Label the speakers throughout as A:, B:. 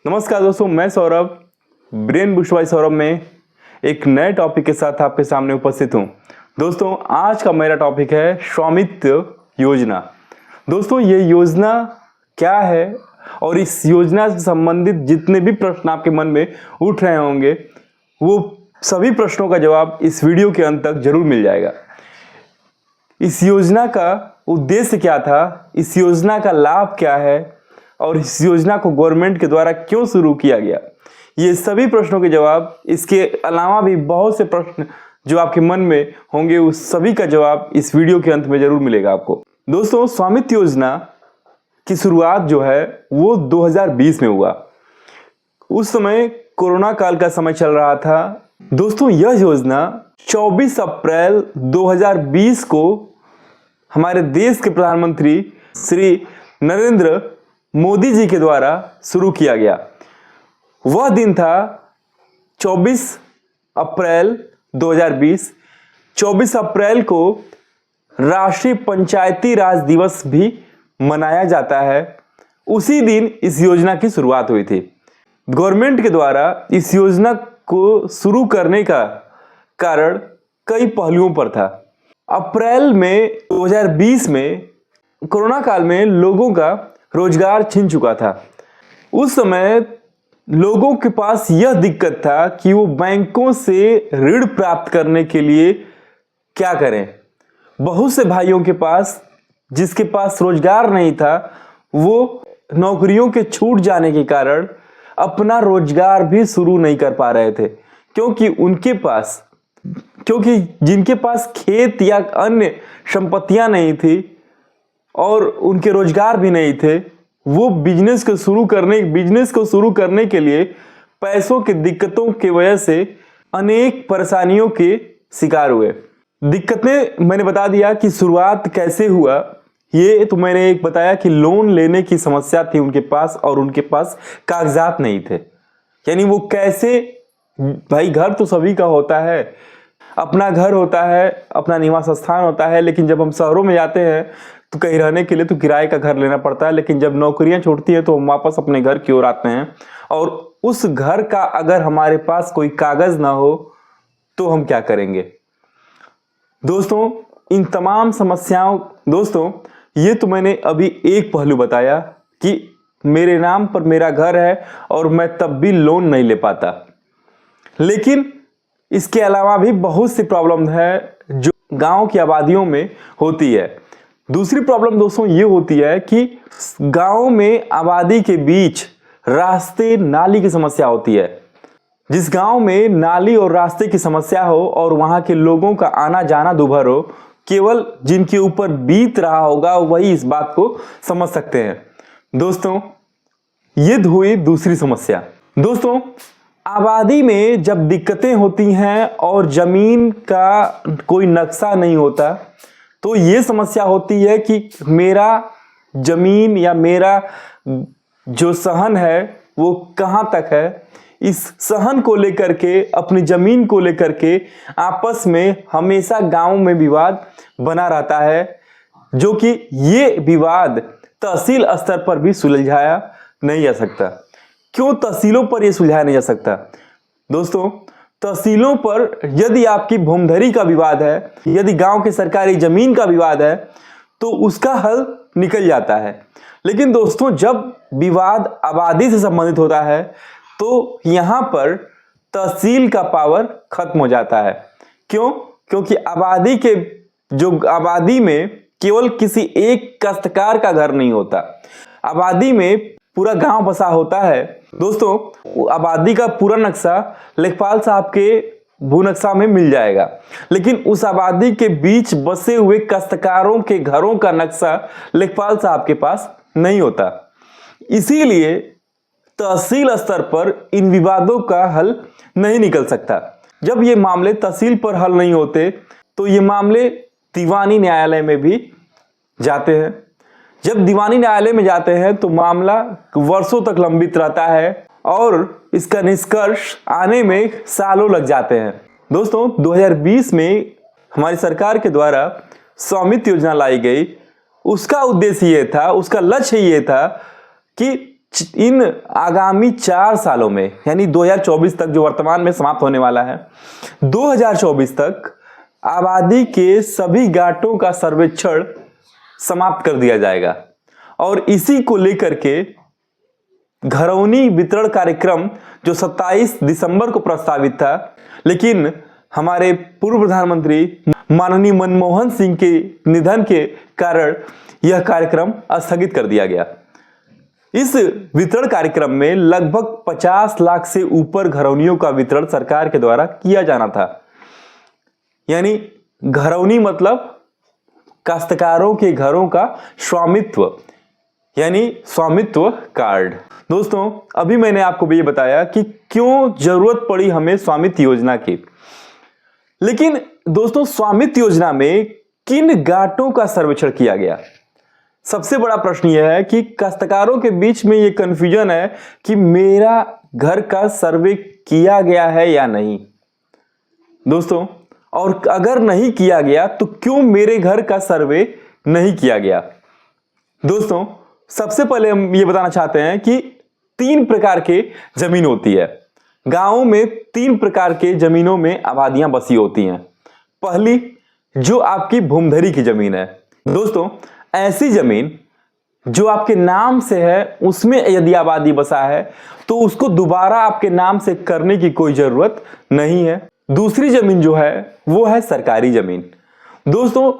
A: नमस्कार दोस्तों, मैं Saurabh brain boost by Saurabh में एक नए टॉपिक के साथ आपके सामने उपस्थित हूं। दोस्तों, आज का मेरा टॉपिक है स्वामित्व योजना। दोस्तों, ये योजना क्या है और इस योजना से संबंधित जितने भी प्रश्न आपके मन में उठ रहे होंगे, वो सभी प्रश्नों का जवाब इस वीडियो के अंत तक जरूर मिल जाएगा। इस योजना का उद्देश्य क्या था, इस योजना का लाभ क्या है और इस योजना को गवर्नमेंट के द्वारा क्यों शुरू किया गया, ये सभी प्रश्नों के जवाब, इसके अलावा भी बहुत से प्रश्न जो आपके मन में होंगे, उस सभी का जवाब इस वीडियो के अंत में जरूर मिलेगा आपको। दोस्तों, स्वामित्व योजना की शुरुआत जो है वो 2020 में हुआ। उस समय कोरोना काल का समय चल रहा था। दोस्तों, यह योजना 24 अप्रैल 2020 को हमारे देश के प्रधानमंत्री श्री नरेंद्र मोदी जी के द्वारा शुरू किया गया। वह दिन था 24 अप्रैल 2020। 24 अप्रैल को राष्ट्रीय पंचायती राज दिवस भी मनाया जाता है। उसी दिन इस योजना की शुरुआत हुई थी। गवर्नमेंट के द्वारा इस योजना को शुरू करने का कारण कई पहलुओं पर था। अप्रैल में 2020 में कोरोना काल में लोगों का रोजगार छिन चुका था। उस समय लोगों के पास यह दिक्कत था कि वो बैंकों से ऋण प्राप्त करने के लिए क्या करें। बहुत से भाइयों के पास, जिसके पास रोजगार नहीं था, वो नौकरियों के छूट जाने के कारण अपना रोजगार भी शुरू नहीं कर पा रहे थे, क्योंकि जिनके पास खेत या अन्य संपत्तियां नहीं थी और उनके रोजगार भी नहीं थे, वो बिजनेस को शुरू करने के लिए पैसों की दिक्कतों की वजह से अनेक परेशानियों के शिकार हुए। दिक्कतें मैंने बता दिया कि शुरुआत कैसे हुआ। ये तो मैंने एक बताया कि लोन लेने की समस्या थी उनके पास और उनके पास कागजात नहीं थे। यानी वो कैसे, भाई घर तो सभी का होता है, अपना घर होता है, अपना निवास स्थान होता है, लेकिन जब हम शहरों में जाते हैं तो कहीं रहने के लिए तो किराए का घर लेना पड़ता है। लेकिन जब नौकरियां छूटती हैं तो हम वापस अपने घर की ओर आते हैं, और उस घर का अगर हमारे पास कोई कागज ना हो तो हम क्या करेंगे। दोस्तों, इन तमाम समस्याओं, दोस्तों ये तो मैंने अभी एक पहलू बताया कि मेरे नाम पर मेरा घर है और मैं तब भी लोन नहीं ले पाता। लेकिन इसके अलावा भी बहुत सी प्रॉब्लम है जो गांव की आबादियों में होती है। दूसरी प्रॉब्लम दोस्तों ये होती है कि गांव में आबादी के बीच रास्ते नाली की समस्या होती है। जिस गांव में नाली और रास्ते की समस्या हो और वहां के लोगों का आना जाना दुभर हो, केवल जिनके ऊपर बीत रहा होगा वही इस बात को समझ सकते हैं। दोस्तों, ये हुई दूसरी समस्या। दोस्तों, आबादी में जब दिक्कतें होती हैं और जमीन का कोई नक्शा नहीं होता, तो ये समस्या होती है कि मेरा जमीन या मेरा जो सहन है वो कहाँ तक है। इस सहन को लेकर के, अपनी जमीन को लेकर के आपस में हमेशा गांव में विवाद बना रहता है, जो कि ये विवाद तहसील स्तर पर भी सुलझाया नहीं जा सकता। क्यों तहसीलों पर यह सुलझाया नहीं जा सकता? दोस्तों, तहसीलों पर यदि आपकी भूमधरी का विवाद है, यदि गांव की सरकारी जमीन का विवाद है, तो उसका हल निकल जाता है। लेकिन दोस्तों, जब विवाद आबादी से संबंधित होता है तो यहां पर तहसील का पावर खत्म हो जाता है। क्यों? क्योंकि आबादी में केवल किसी एक काश्तकार का घर नहीं होता, आबादी में पूरा गांव बसा होता है। दोस्तों, आबादी का पूरा नक्शा लेखपाल साहब के भूनक्शा में मिल जाएगा, लेकिन उस आबादी के बीच बसे हुए काश्तकारों के घरों का नक्शा लेखपाल साहब के पास नहीं होता। इसीलिए तहसील स्तर पर इन विवादों का हल नहीं निकल सकता। जब ये मामले तहसील पर हल नहीं होते तो ये मामले दीवानी न्यायालय में भी जाते हैं। जब दीवानी न्यायालय में जाते हैं तो मामला वर्षों तक लंबित रहता है और इसका निष्कर्ष आने में सालों लग जाते हैं। दोस्तों, 2020 में हमारी सरकार के द्वारा स्वामित्व योजना लाई गई। उसका उद्देश्य ये था, उसका लक्ष्य ये था कि इन आगामी 4 सालों में, यानी 2024 तक जो वर्तमान में समाप्त होने वाला है, 2024 तक आबादी के सभी गांठों का सर्वेक्षण समाप्त कर दिया जाएगा। और इसी को लेकर के घरौनी वितरण कार्यक्रम जो 27 दिसंबर को प्रस्तावित था, लेकिन हमारे पूर्व प्रधानमंत्री माननीय मनमोहन सिंह के निधन के कारण यह कार्यक्रम स्थगित कर दिया गया। इस वितरण कार्यक्रम में लगभग 50 लाख से ऊपर घरौनियों का वितरण सरकार के द्वारा किया जाना था। यानी घरौनी मतलब काश्तकारों के घरों का स्वामित्व, यानी स्वामित्व कार्ड। दोस्तों, अभी मैंने आपको ये बताया कि क्यों जरूरत पड़ी हमें स्वामित्व योजना की। लेकिन दोस्तों, स्वामित्व योजना में किन गांठों का सर्वेक्षण किया गया? सबसे बड़ा प्रश्न यह है कि काश्तकारों के बीच में यह कंफ्यूजन है कि मेरा घर का सर्वे किया गया है या नहीं। दोस्तों, और अगर नहीं किया गया तो क्यों मेरे घर का सर्वे नहीं किया गया? दोस्तों, सबसे पहले हम ये बताना चाहते हैं कि 3 प्रकार के जमीन होती है। गांवों में 3 प्रकार के जमीनों में आबादियां बसी होती हैं। पहली, जो आपकी भूमधरी की जमीन है। दोस्तों, ऐसी जमीन जो आपके नाम से है, उसमें यदि आबादी बसा है तो उसको दोबारा आपके नाम से करने की कोई जरूरत नहीं है। दूसरी जमीन जो है वो है सरकारी जमीन। दोस्तों,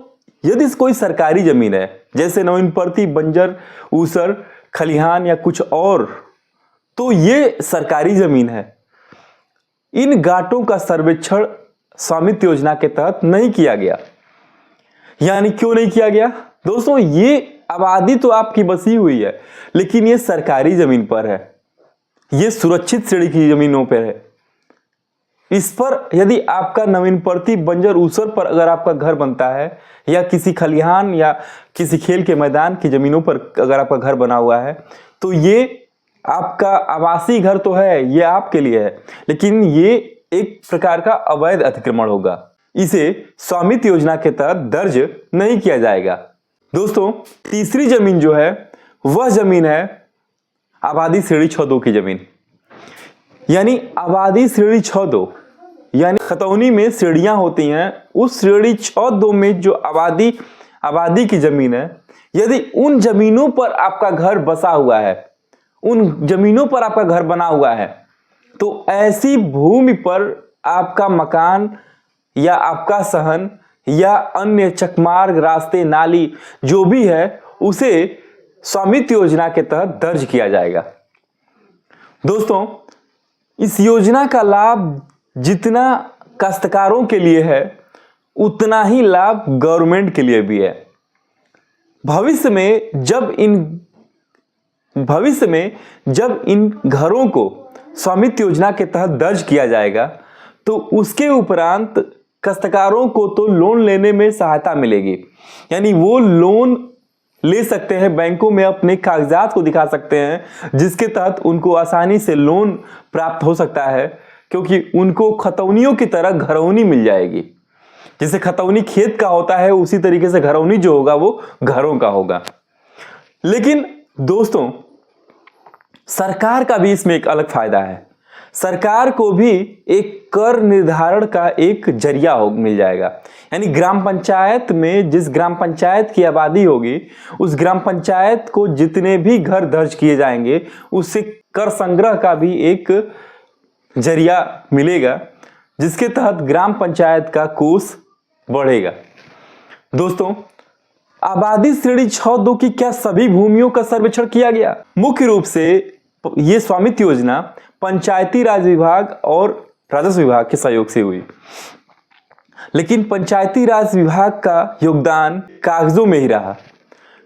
A: यदि कोई सरकारी जमीन है, जैसे नवीनपरती, बंजर, ऊसर, खलिहान या कुछ और, तो ये सरकारी जमीन है। इन गांठों का सर्वेक्षण स्वामित्व योजना के तहत नहीं किया गया। यानी क्यों नहीं किया गया? दोस्तों, ये आबादी तो आपकी बसी हुई है, लेकिन ये सरकारी जमीन पर है, ये सुरक्षित श्रेणी की जमीनों पर है। इस पर यदि आपका नवीनपरती, बंजर, ऊसर पर अगर आपका घर बनता है, या किसी खलिहान या किसी खेल के मैदान की जमीनों पर अगर आपका घर बना हुआ है, तो ये आपका आवासीय घर तो है, ये आपके लिए है, लेकिन ये एक प्रकार का अवैध अतिक्रमण होगा। इसे स्वामित्व योजना के तहत दर्ज नहीं किया जाएगा। दोस्तों, तीसरी जमीन जो है वह जमीन है आबादी श्रेणी 6-2 की जमीन। यानी आबादी श्रेणी 6-2, यानी खतौनी में श्रेणियां होती हैं, उस श्रेणी 6-2 में जो आबादी की जमीन है, यदि उन जमीनों पर आपका घर बसा हुआ है, उन जमीनों पर आपका घर बना हुआ है, तो ऐसी भूमि पर आपका मकान या आपका सहन या अन्य चकमार्ग, रास्ते, नाली जो भी है, उसे स्वामित्व योजना के तहत दर्ज किया जाएगा। दोस्तों, इस योजना का लाभ जितना काश्तकारों के लिए है, उतना ही लाभ गवर्नमेंट के लिए भी है। भविष्य में जब इन घरों को स्वामित्व योजना के तहत दर्ज किया जाएगा, तो उसके उपरांत काश्तकारों को तो लोन लेने में सहायता मिलेगी। यानी वो लोन ले सकते हैं, बैंकों में अपने कागजात को दिखा सकते हैं, जिसके तहत उनको आसानी से लोन प्राप्त हो सकता है, क्योंकि उनको खतौनियों की तरह घरौनी मिल जाएगी। जैसे खतौनी खेत का होता है, उसी तरीके से घरौनी जो होगा वो घरों का होगा। लेकिन दोस्तों, सरकार का भी इसमें एक अलग फायदा है। सरकार को भी एक कर निर्धारण का एक जरिया मिल जाएगा। यानी ग्राम पंचायत में जिस ग्राम पंचायत की आबादी होगी, उस ग्राम पंचायत को जितने भी घर दर्ज किए जाएंगे, उससे कर संग्रह का भी एक जरिया मिलेगा, जिसके तहत ग्राम पंचायत का कोष बढ़ेगा। दोस्तों, आबादी श्रेणी 6-2 की क्या सभी भूमियों का सर्वेक्षण किया गया? मुख्य रूप से ये स्वामित्व योजना पंचायती राज विभाग और राजस्व विभाग के सहयोग से हुई, लेकिन पंचायती राज विभाग का योगदान कागजों में ही रहा,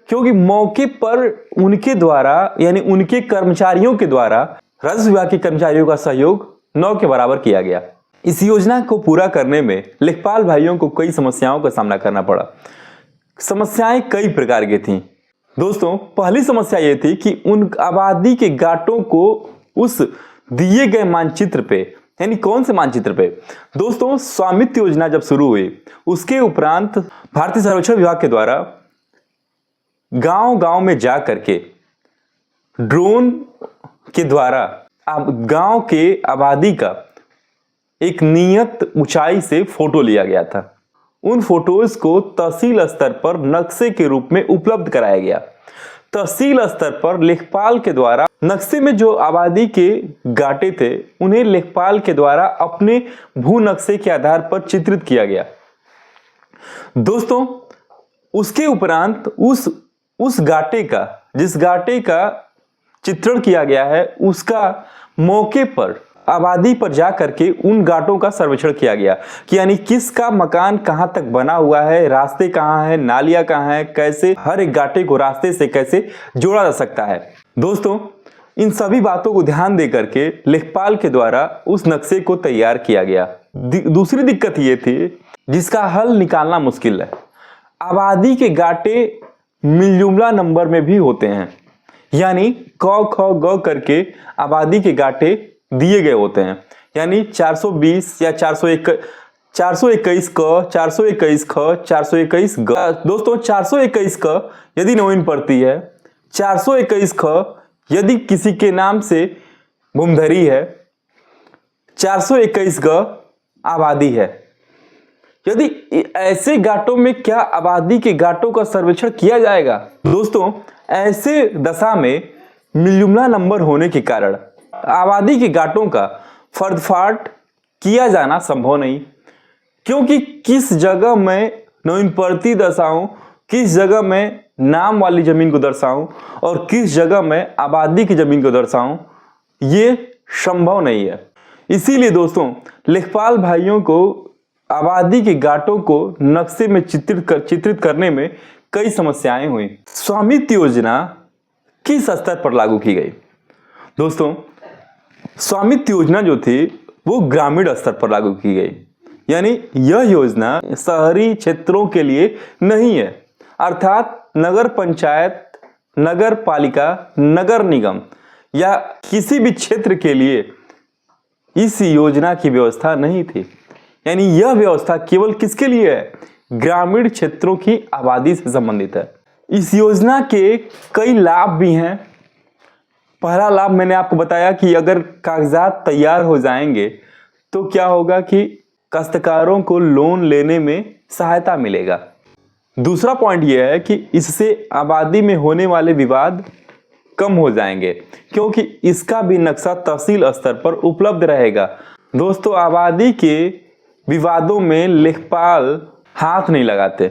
A: क्योंकि मौके पर उनके द्वारा, यानी उनके कर्मचारियों के द्वारा राजस्व विभाग के कर्मचारियों का सहयोग 9 के बराबर किया गया। इस योजना को पूरा करने में लेखपाल भाइयों को कई समस्याओं का सामना करना पड़ा। समस्याएं कई प्रकार की थीं। दोस्तों, पहली समस्या यह थी कि उन आबादी के गांठों को उस दिए गए मानचित्र पे, यानी कौन से मानचित्र पे? दोस्तों, स्वामित्व योजना जब शुरू हुई, उसके उपरांत भारतीय सर्वेक्षण विभाग के द्वारा गांव-गांव में जा करके ड्रोन के द्वारा गांव के आबादी का एक नियत ऊंचाई से फोटो लिया गया था। उन फोटोज को तहसील स्तर पर नक्शे के रूप में उपलब्ध कराया गया। तहसील स्तर पर लेखपाल के द्वारा नक्शे में जो आबादी के गाटे थे उन्हें लेखपाल के द्वारा अपने भू नक्शे के आधार पर चित्रित किया गया। दोस्तों, उसके उपरांत उस गाटे का, जिस गाटे का चित्रण किया गया है, उसका मौके पर आबादी पर जा करके उन गाटों का सर्वेक्षण किया गया कि यानी किसका मकान कहां तक बना हुआ है, रास्ते कहां है, नालियां कहां है, कैसे हर एक गाटे को रास्ते से कैसे जोड़ा जा सकता है। दोस्तों, इन सभी बातों को ध्यान दे करके लेखपाल के द्वारा उस नक्शे को तैयार किया गया। दूसरी दिक्कत ये थी जिसका हल निकालना मुश्किल है। आबादी के गाटे मिलजुमला नंबर में भी होते हैं, यानी क ख ग करके आबादी के गाटे दिए गए होते हैं, यानी 420 या 421 क, 421 ख, 421 ग। दोस्तों, 421 क यदि नवीन पड़ती है, 421 ख यदि किसी के नाम से भूमधरी है, 421 ग आबादी है। यदि ऐसे गाटों में क्या आबादी के गाटों का सर्वेक्षण किया जाएगा? दोस्तों, ऐसे दशा में मिलजुमला नंबर होने के कारण आबादी के गाटों का फर्दफाट किया जाना संभव नहीं, क्योंकि किस जगह मैं नवीनपड़ती दर्शाऊं, किस जगह मैं नाम वाली जमीन को दर्शाऊं और किस जगह मैं आबादी की जमीन को दर्शाऊं, ये संभव नहीं है। इसीलिए दोस्तों, लेखपाल भाइयों को आबादी के गाटों को नक्शे में चित्रित करने में कई समस्याएं हुई। स्वामित्व योजना किस स्तर पर लागू की गई? दोस्तों, स्वामित्व योजना जो थी वो ग्रामीण स्तर पर लागू की गई, यानी यह योजना शहरी क्षेत्रों के लिए नहीं है, अर्थात नगर पंचायत, नगर पालिका, नगर निगम या किसी भी क्षेत्र के लिए इस योजना की व्यवस्था नहीं थी। यानी यह व्यवस्था केवल किसके लिए है? ग्रामीण क्षेत्रों की आबादी से संबंधित है। इस योजना के कई लाभ भी हैं। पहला लाभ मैंने आपको बताया कि अगर कागजात तैयार हो जाएंगे तो क्या होगा कि काश्तकारों को लोन लेने में सहायता मिलेगा। दूसरा पॉइंट यह है कि इससे आबादी में होने वाले विवाद कम हो जाएंगे, क्योंकि इसका भी नक्शा तहसील स्तर पर उपलब्ध रहेगा। दोस्तों, आबादी के विवादों में लेखपाल हाथ नहीं लगाते।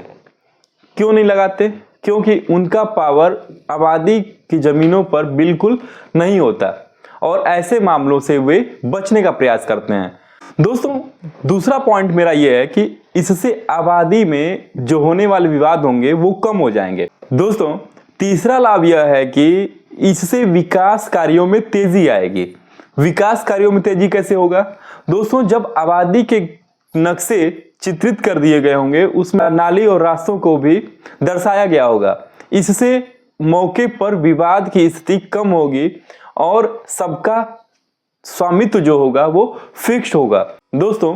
A: क्यों नहीं लगाते? क्योंकि उनका पावर आबादी की जमीनों पर बिल्कुल नहीं होता और ऐसे मामलों से वे बचने का प्रयास करते हैं। दोस्तों, दूसरा पॉइंट मेरा यह है कि इससे आबादी में जो होने वाले विवाद होंगे वो कम हो जाएंगे। दोस्तों, तीसरा लाभ यह है कि इससे विकास कार्यों में तेजी आएगी। विकास कार्यों में तेजी कैसे होगा? दोस्तों, जब आबादी के नक्शे चित्रित कर दिए गए होंगे, उसमें नाली और रास्तों को भी दर्शाया गया होगा। इससे मौके पर विवाद की स्थिति कम होगी और सबका स्वामित्व जो होगा वो फिक्स्ड होगा। दोस्तों,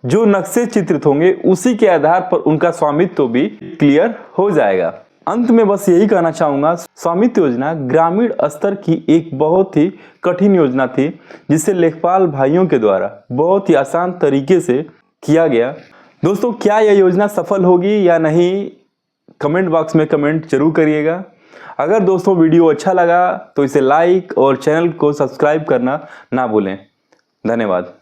A: जो नक्शे चित्रित होंगे उसी के आधार पर उनका स्वामित्व भी क्लियर हो जाएगा। अंत में बस यही कहना चाहूंगा, स्वामित्व योजना ग्रामीण स्तर की एक बहुत ही कठिन योजना थी, जिसे लेखपाल भाइयों के द्वारा बहुत ही आसान तरीके से किया गया। दोस्तों, क्या यह योजना सफल होगी या नहीं, कमेंट बॉक्स में कमेंट जरूर करिएगा। अगर दोस्तों वीडियो अच्छा लगा तो इसे लाइक और चैनल को सब्सक्राइब करना ना भूलें। धन्यवाद।